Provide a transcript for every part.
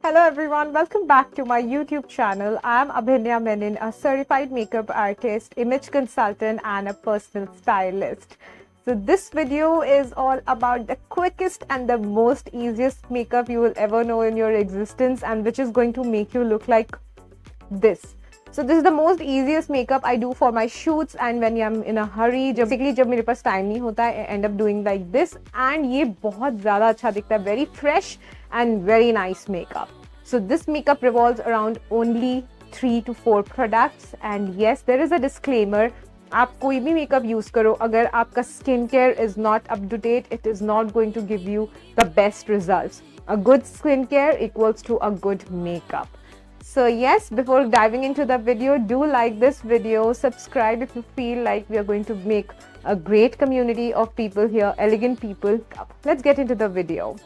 Hello everyone, welcome back to my YouTube channel. I am Abhinya Menon, a certified makeup artist, image consultant and a personal stylist. So this video is all about the quickest and the most easiest makeup you will ever know in your existence, and which is going to make you look like this. So this is the most easiest makeup I do for my shoots and when I'm in a hurry. Basically जब मेरे पास time नहीं होता I end up doing like this, and ये बहुत ज़्यादा अच्छा दिखता है, very fresh and very nice makeup. So this makeup revolves around only 3 to 4 products, and yes, there is a disclaimer. आप कोई भी makeup use करो, अगर आपका skincare is not up to date, it is not going to give you the best results. A good skincare equals to a good makeup. So yes, before diving into the video, do like this video, subscribe if you feel like we are going to make a great community of people here, elegant people. Let's get into the video.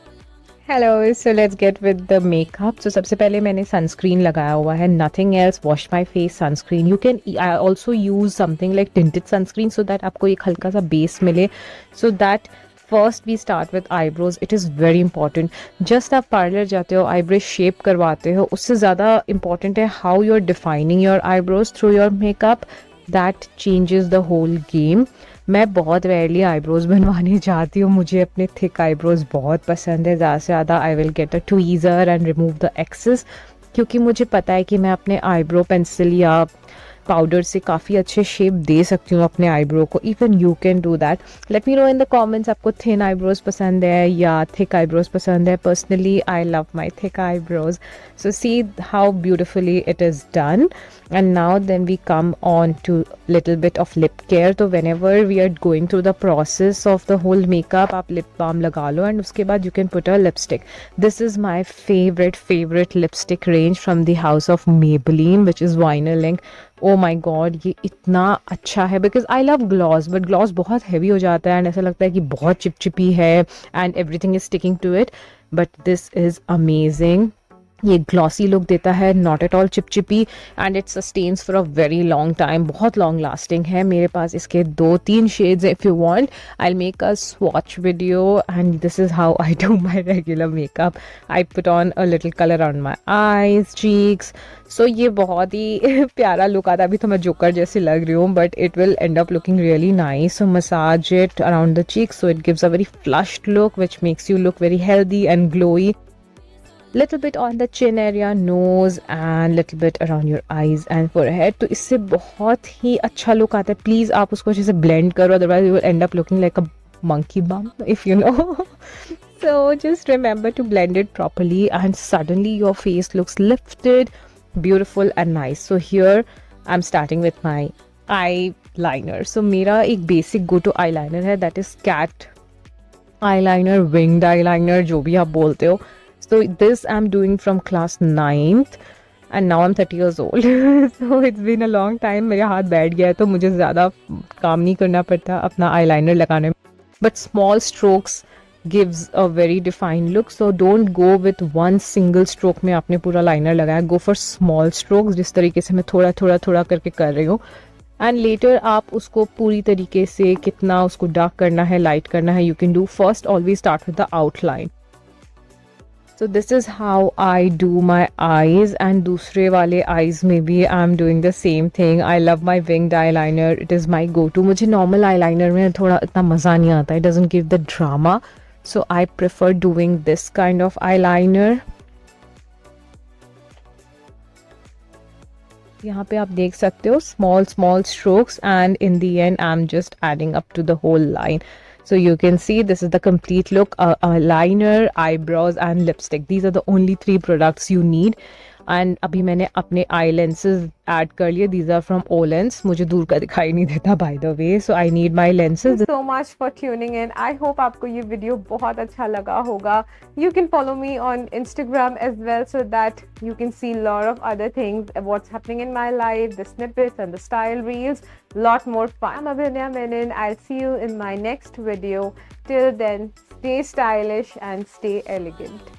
Hello, so let's get with the makeup. So सबसे पहले मैंने sunscreen लगाया हुआ है, nothing else. Wash my face sunscreen. You can also use something like tinted sunscreen so that आपको एक हल्का सा base मिले. So that first we start with eyebrows. It is very important. Just आप parlor जाते हो, eyebrow shape करवाते हो, उससे ज़्यादा important है how you're defining your eyebrows through your makeup. That changes the whole game. मैं बहुत रेयरली आईब्रोज बनवाने जाती हूँ, मुझे अपने थिक आईब्रोज बहुत पसंद है. ज़्यादा से ज़्यादा I will get a tweezer and remove the excess, क्योंकि मुझे पता है कि मैं अपने आईब्रो पेंसिल या पाउडर से काफ़ी अच्छे शेप दे सकती हूँ अपने आईब्रो को. Even you can do that. Let me know in the comments आपको थिन आईब्रोज पसंद है या थिक आईब्रोज पसंद है. Personally I love my thick eyebrows. So see how beautifully it is done. And now then we come on to little bit of lip care. So whenever we are going through the process of the whole makeup, आप lip balm लगा लो and उसके बाद you can put a lipstick. This is my favorite lipstick range from the house of Maybelline, which is Vynl Ink. Oh my god, ये इतना अच्छा है because I love gloss, but gloss बहुत heavy हो जाता है and ऐसा लगता है कि बहुत चिपचिपी है and everything is sticking to it. But this is amazing. ये ग्लॉसी लुक देता है, नॉट एट ऑल चिपचिपी, and it sustains for a very long time. बहुत लॉन्ग लास्टिंग है. मेरे पास इसके 2-3 शेड्स है. If you want I make a swatch video and this is how I do my regular makeup. I put on a little colour on my eyes, cheeks. So ये बहुत ही प्यारा look आता है. अभी तो मैं जोकर जैसी लग रही हूँ, but it will and up looking really nice. So massage it around the cheeks so it gives a very flushed look which makes you look very healthy and glowy. Little bit on the chin area, nose and little bit around your eyes and forehead. तो इससे बहुत ही अच्छा look आता है. Please आप उसको अच्छे से ब्लेंड करो, otherwise you will and up looking like a monkey bum, if you know. So just remember to blend it properly and suddenly your face looks lifted, beautiful and nice. So here I'm starting with my eyeliner. So मेरा एक basic go to eyeliner है, that is cat eyeliner, winged eyeliner, जो भी आप बोलते हो. So this I'm doing from class 9th and now I'm 30 years old. So it's been a long time. मेरे हाथ बैठ गया है तो मुझे ज़्यादा काम नहीं करना पड़ता अपना eyeliner लगाने में. But small strokes gives a very defined look. So don't go with one single stroke में आपने पूरा liner लगाया. Go for small strokes, जिस तरीके से मैं थोड़ा करके कर रही हूँ. एंड लेटर आप उसको पूरी तरीके से कितना उसको डार्क करना है, लाइट करना है, you can do. First always start with the outline. So this is how I do my eyes, and दूसरे वाले eyes में भी I'm doing the same thing. I love my winged eyeliner. It is my go-to. मुझे normal eyeliner में थोड़ा इतना मज़ा नहीं आता. It doesn't give the drama. So I prefer doing this kind of eyeliner. यहाँ पे आप देख सकते हो small strokes, and in the end I'm just adding up to the whole line. So you can see this is the complete look, eyeliner, eyebrows and lipstick. These are the only 3 products you need. And अभी मैंने अपने eye lenses add कर लिए. These are from Olens. मुझे दूर का दिखाई नहीं देता by the way. So I need my lenses. Thank you so much for tuning in. I hope आपको ये वीडियो बहुत अच्छा लगा होगा. You can follow me on Instagram as well so that you can see a lot of other things, what's happening in my life, the snippets and the style reels. Lot more fun. I'm Abhinya Menon. I'll see you in my next video. Till then, stay stylish and stay elegant.